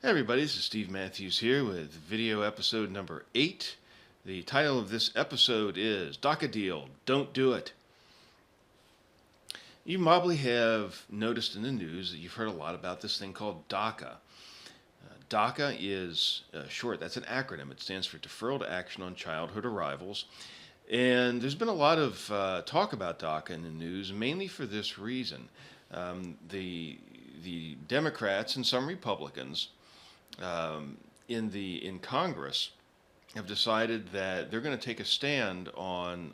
Hey everybody, this is Steve Matthews here with video episode number 8. The title of this episode is DACA Deal, Don't Do It. You probably have noticed in the news that you've heard a lot about this thing called DACA. DACA is short, that's an acronym. It stands for Deferred Action on Childhood Arrivals. And there's been a lot of talk about DACA in the news, mainly for this reason. The Democrats and some Republicans in Congress have decided that they're going to take a stand on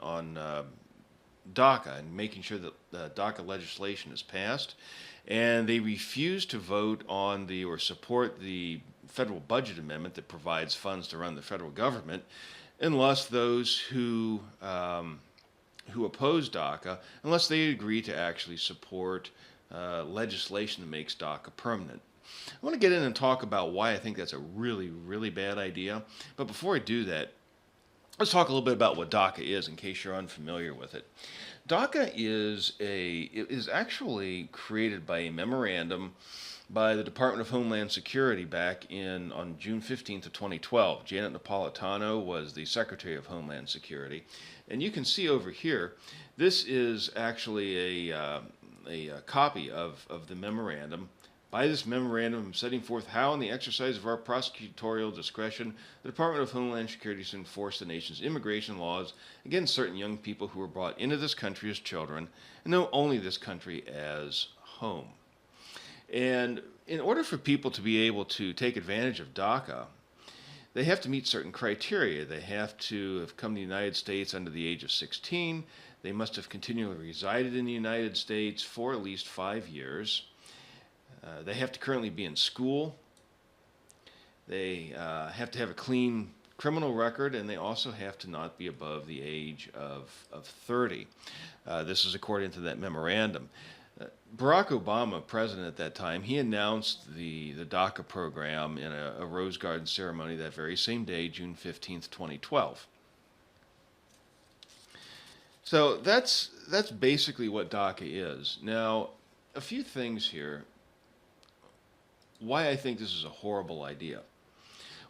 DACA and making sure that DACA legislation is passed, and they refuse to vote on or support the federal budget amendment that provides funds to run the federal government, unless those who oppose DACA, unless they agree to actually support legislation that makes DACA permanent. I want to get in and talk about why I think that's a really, really bad idea. But before I do that, let's talk a little bit about what DACA is, in case you're unfamiliar with it. DACA is actually created by a memorandum by the Department of Homeland Security back on June 15th of 2012. Janet Napolitano was the Secretary of Homeland Security. And you can see over here, this is actually a copy of the memorandum. By this memorandum, I'm setting forth how, in the exercise of our prosecutorial discretion, the Department of Homeland Security is to enforce the nation's immigration laws against certain young people who were brought into this country as children and know only this country as home. And in order for people to be able to take advantage of DACA, they have to meet certain criteria. They have to have come to the United States under the age of 16. They must have continually resided in the United States for at least 5 years. They have to currently be in school. They have to have a clean criminal record, and they also have to not be above the age of 30. This is according to that memorandum. Barack Obama, president at that time, he announced the DACA program in a Rose Garden ceremony that very same day, June 15th, 2012. So that's basically what DACA is. Now, a few things here. Why I think this is a horrible idea.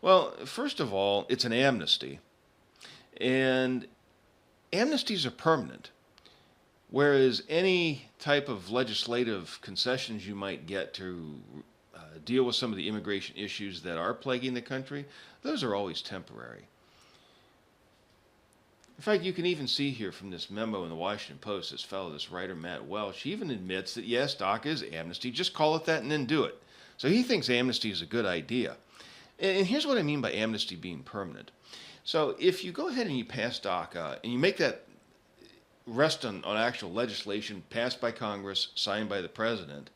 Well, first of all, it's an amnesty. And amnesties are permanent. Whereas any type of legislative concessions you might get to deal with some of the immigration issues that are plaguing the country, those are always temporary. In fact, you can even see here from this memo in the Washington Post, this writer, Matt Welch, he even admits that yes, DACA is amnesty, just call it that and then do it. So he thinks amnesty is a good idea. And here's what I mean by amnesty being permanent. So if you go ahead and you pass DACA and you make that rest on actual legislation passed by Congress, signed by the president,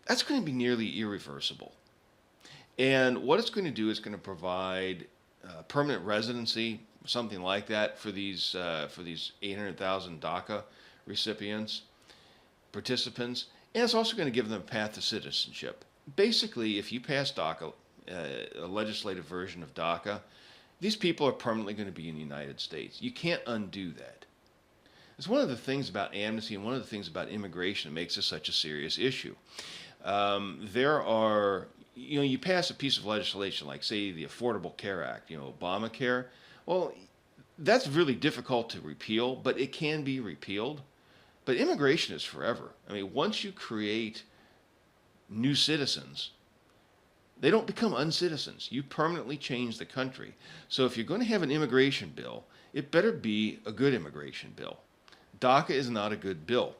that's going to be nearly irreversible. And what it's going to do is going to provide permanent residency, something like that, for these 800,000 DACA participants, and it's also going to give them a path to citizenship. Basically, if you pass DACA, a legislative version of DACA, these people are permanently going to be in the United States. You can't undo that. It's one of the things about amnesty and one of the things about immigration that makes this such a serious issue. You pass a piece of legislation like, say, the Affordable Care Act, Obamacare. Well, that's really difficult to repeal, but it can be repealed. But immigration is forever. I mean, once you create new citizens, they don't become uncitizens. You permanently change the country. So if you're going to have an immigration bill, it better be a good immigration bill. DACA is not a good bill.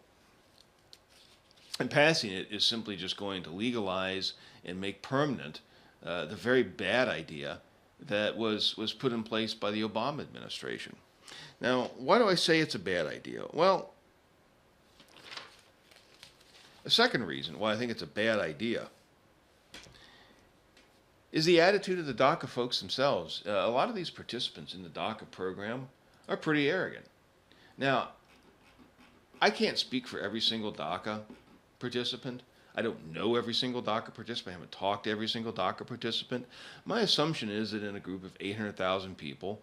And passing it is simply just going to legalize and make permanent the very bad idea that was put in place by the Obama administration. Now, why do I say it's a bad idea? Well, the second reason why I think it's a bad idea is the attitude of the DACA folks themselves. A lot of these participants in the DACA program are pretty arrogant. Now, I can't speak for every single DACA participant. I don't know every single DACA participant. I haven't talked to every single DACA participant. My assumption is that in a group of 800,000 people,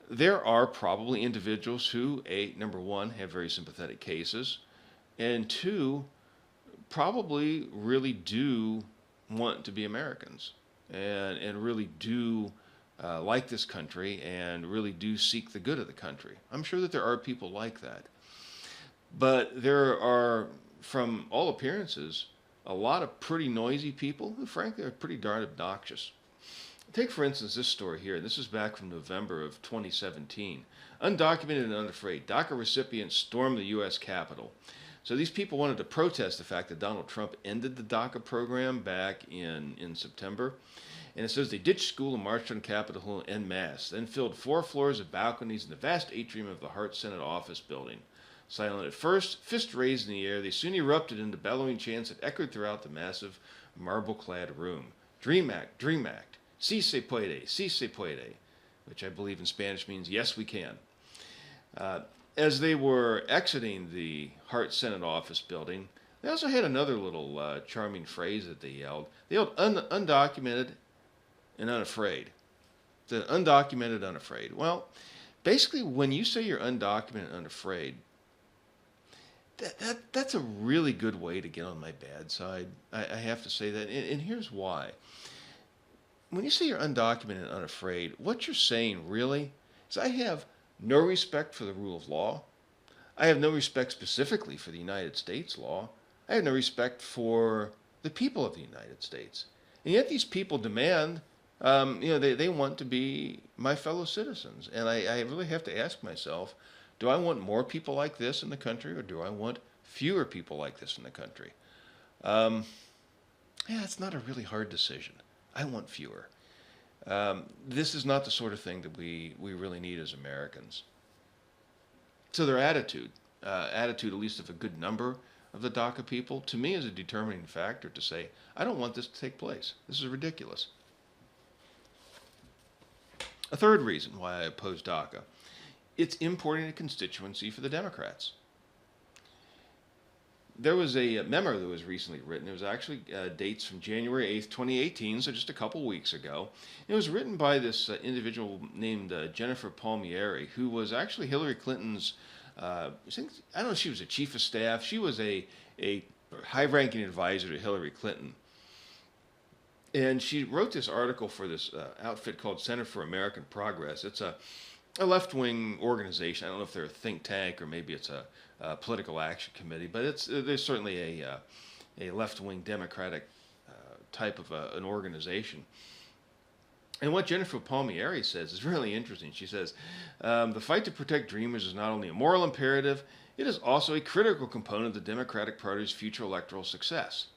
there are probably individuals who, number one, have very sympathetic cases, and two, probably really do want to be Americans and really do like this country and really do seek the good of the country. I'm sure that there are people like that. But there are, from all appearances, a lot of pretty noisy people who, frankly, are pretty darn obnoxious. Take, for instance, this story here. This is back from November of 2017. Undocumented and unafraid, DACA recipients storm the U.S. Capitol. So these people wanted to protest the fact that Donald Trump ended the DACA program back in September. And it says they ditched school and marched on Capitol Hill en masse, then filled 4 floors of balconies in the vast atrium of the Hart Senate office building. Silent at first, fists raised in the air, they soon erupted into bellowing chants that echoed throughout the massive marble-clad room. Dream Act, Dream Act. Si se puede, which I believe in Spanish means yes, we can. As they were exiting the Hart Senate office building, they also had another little charming phrase that they yelled. They yelled undocumented and unafraid. The undocumented, unafraid. Well, basically, when you say you're undocumented and unafraid, that's a really good way to get on my bad side. I have to say that, and here's why. When you say you're undocumented and unafraid, what you're saying really is I have no respect for the rule of law. I have no respect specifically for the United States law. I have no respect for the people of the United States. And yet these people demand, they want to be my fellow citizens. And I really have to ask myself, do I want more people like this in the country, or do I want fewer people like this in the country? It's not a really hard decision. I want fewer. This is not the sort of thing that we really need as Americans. So their attitude at least of a good number of the DACA people, to me is a determining factor to say, I don't want this to take place. This is ridiculous. A third reason why I oppose DACA, it's importing a constituency for the Democrats. There was a memo that was recently written. It was actually dates from January 8th, 2018, so just a couple weeks ago. It was written by this individual named Jennifer Palmieri, who was actually Hillary Clinton's, I don't know if she was a chief of staff. She was a high-ranking advisor to Hillary Clinton. And she wrote this article for this outfit called Center for American Progress. It's a left-wing organization. I don't know if they're a think tank or maybe it's a political action committee, but there's certainly a left-wing Democratic type of an organization. And what Jennifer Palmieri says is really interesting. She says, the fight to protect dreamers is not only a moral imperative, it is also a critical component of the Democratic Party's future electoral success.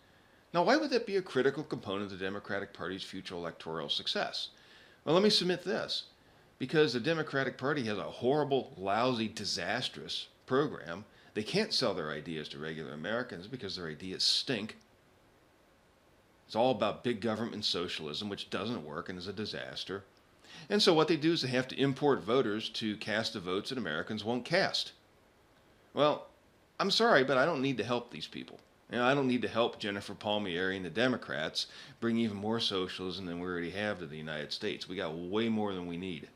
Now, why would that be a critical component of the Democratic Party's future electoral success? Well, let me submit this. Because the Democratic Party has a horrible, lousy, disastrous program. They can't sell their ideas to regular Americans because their ideas stink. It's all about big government and socialism, which doesn't work and is a disaster. And so what they do is they have to import voters to cast the votes that Americans won't cast. Well, I'm sorry, but I don't need to help these people. I don't need to help Jennifer Palmieri and the Democrats bring even more socialism than we already have to the United States. We got way more than we need.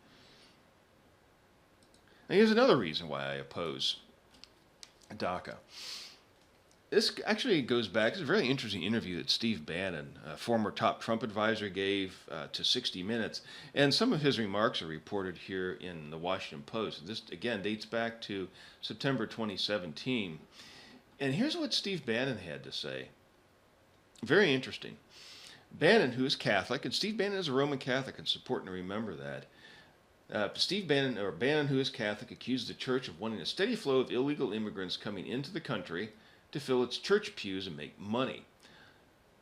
Now, here's another reason why I oppose DACA. This actually goes back to a very interesting interview that Steve Bannon, a former top Trump advisor, gave to 60 Minutes. And some of his remarks are reported here in the Washington Post. This, again, dates back to September 2017. And here's what Steve Bannon had to say. Very interesting. Bannon, who is Catholic, and Steve Bannon is a Roman Catholic, it's important to remember that. Bannon, who is Catholic, accused the church of wanting a steady flow of illegal immigrants coming into the country to fill its church pews and make money.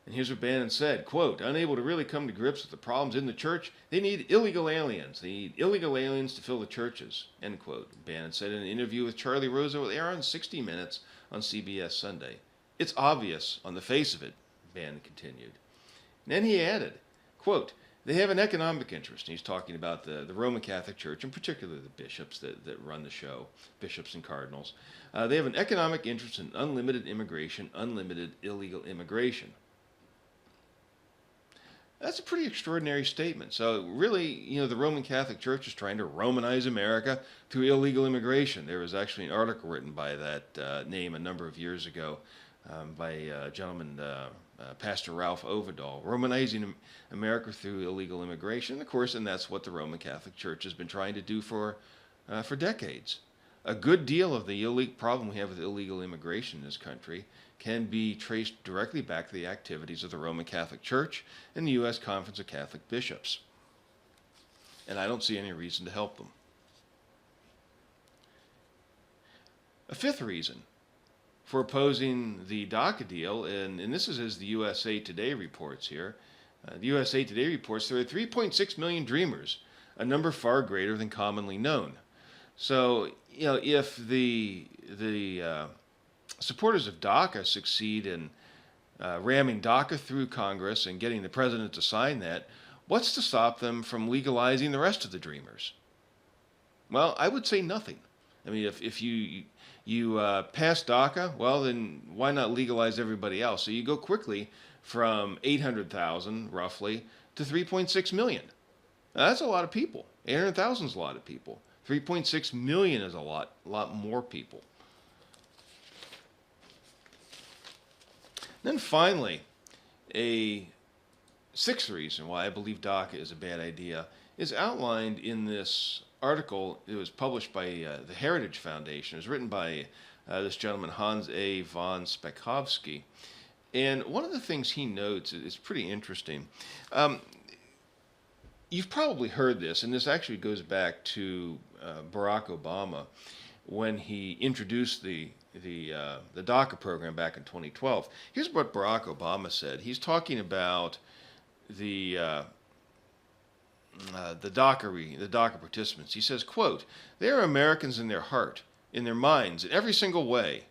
And here's what Bannon said, quote, unable to really come to grips with the problems in the church, they need illegal aliens. They need illegal aliens to fill the churches, end quote. Bannon said in an interview with Charlie Rosa will air on 60 Minutes on CBS Sunday. It's obvious on the face of it, Bannon continued. And then he added, quote, they have an economic interest. And he's talking about the Roman Catholic Church, and particularly the bishops that run the show, bishops and cardinals. They have an economic interest in unlimited immigration, unlimited illegal immigration. That's a pretty extraordinary statement. So really, the Roman Catholic Church is trying to Romanize America through illegal immigration. There was actually an article written by that name a number of years ago by a gentleman Pastor Ralph Ovidal, Romanizing America through illegal immigration. Of course, and that's what the Roman Catholic Church has been trying to do for decades. A good deal of the illegal problem we have with illegal immigration in this country can be traced directly back to the activities of the Roman Catholic Church and the U.S. Conference of Catholic Bishops. And I don't see any reason to help them. A fifth reason for opposing the DACA deal, and this is as the USA Today reports here. The USA Today reports there are 3.6 million dreamers, a number far greater than commonly known. So, if the supporters of DACA succeed in ramming DACA through Congress and getting the president to sign that, what's to stop them from legalizing the rest of the dreamers? Well, I would say nothing. I mean, if you pass DACA, well, then why not legalize everybody else? So you go quickly from 800,000, roughly, to 3.6 million. Now, that's a lot of people. 800,000 is a lot of people. 3.6 million is a lot more people. Then finally, a sixth reason why I believe DACA is a bad idea is outlined in this article. It was published by the Heritage Foundation. It was written by this gentleman, Hans A. von Spakovsky. And one of the things he notes is pretty interesting. You've probably heard this, and this actually goes back to Barack Obama when he introduced the DACA program back in 2012. Here's what Barack Obama said. He's talking about the DACA participants. He says, quote, "They are Americans in their heart, in their minds, in every single way,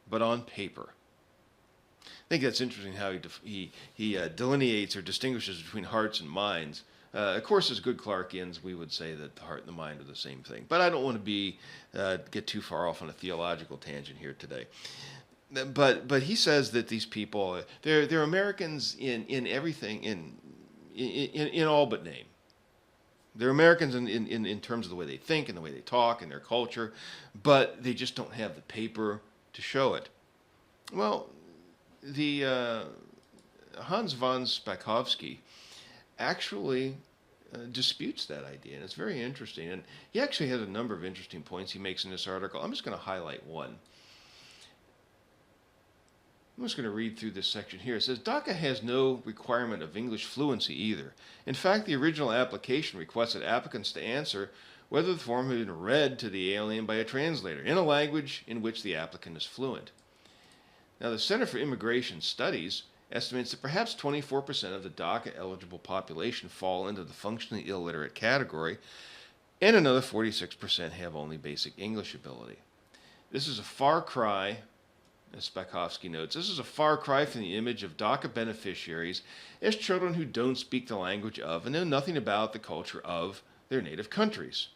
but on paper." I think that's interesting how he delineates or distinguishes between hearts and minds. Of course, as good Clarkians, we would say that the heart and the mind are the same thing. But I don't want to get too far off on a theological tangent here today. But he says that these people, they're Americans in everything, in all but name. They're Americans in terms of the way they think and the way they talk and their culture, but they just don't have the paper to show it. Well, the Hans von Spakovsky actually disputes that idea, and it's very interesting. And he actually has a number of interesting points he makes in this article. I'm just going to highlight one. I'm just going to read through this section here. It says, DACA has no requirement of English fluency either. In fact, the original application requested applicants to answer whether the form had been read to the alien by a translator in a language in which the applicant is fluent. Now, the Center for Immigration Studies estimates that perhaps 24% of the DACA-eligible population fall into the functionally illiterate category, and another 46% have only basic English ability. This is a far cry, as Spakovsky notes, this is a far cry from the image of DACA beneficiaries as children who don't speak the language of and know nothing about the culture of their native countries.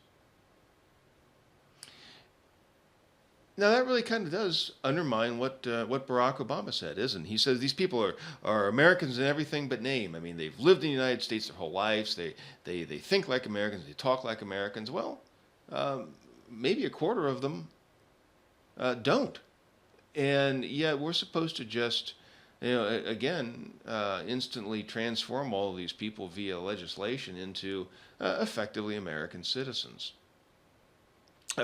Now, that really kind of does undermine what Barack Obama said, isn't it? He says these people are Americans in everything but name. I mean, they've lived in the United States their whole lives. They think like Americans. They talk like Americans. Well, maybe a quarter of them don't. And yet we're supposed to just, instantly transform all of these people via legislation into effectively American citizens.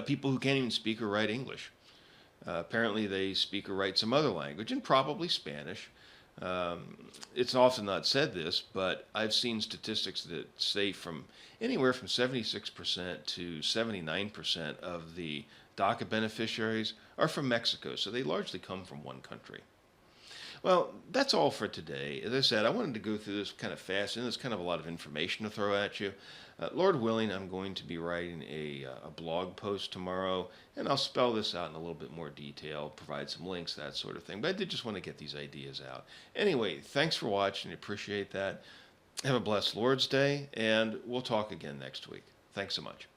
People who can't even speak or write English. Apparently they speak or write some other language, and probably Spanish. It's often not said this, but I've seen statistics that say from anywhere from 76% to 79% of the DACA beneficiaries are from Mexico, so they largely come from one country. Well, that's all for today. As I said, I wanted to go through this kind of fast, and there's kind of a lot of information to throw at you. Lord willing, I'm going to be writing a blog post tomorrow, and I'll spell this out in a little bit more detail, provide some links, that sort of thing. But I did just want to get these ideas out. Anyway, thanks for watching. I appreciate that. Have a blessed Lord's Day, and we'll talk again next week. Thanks so much.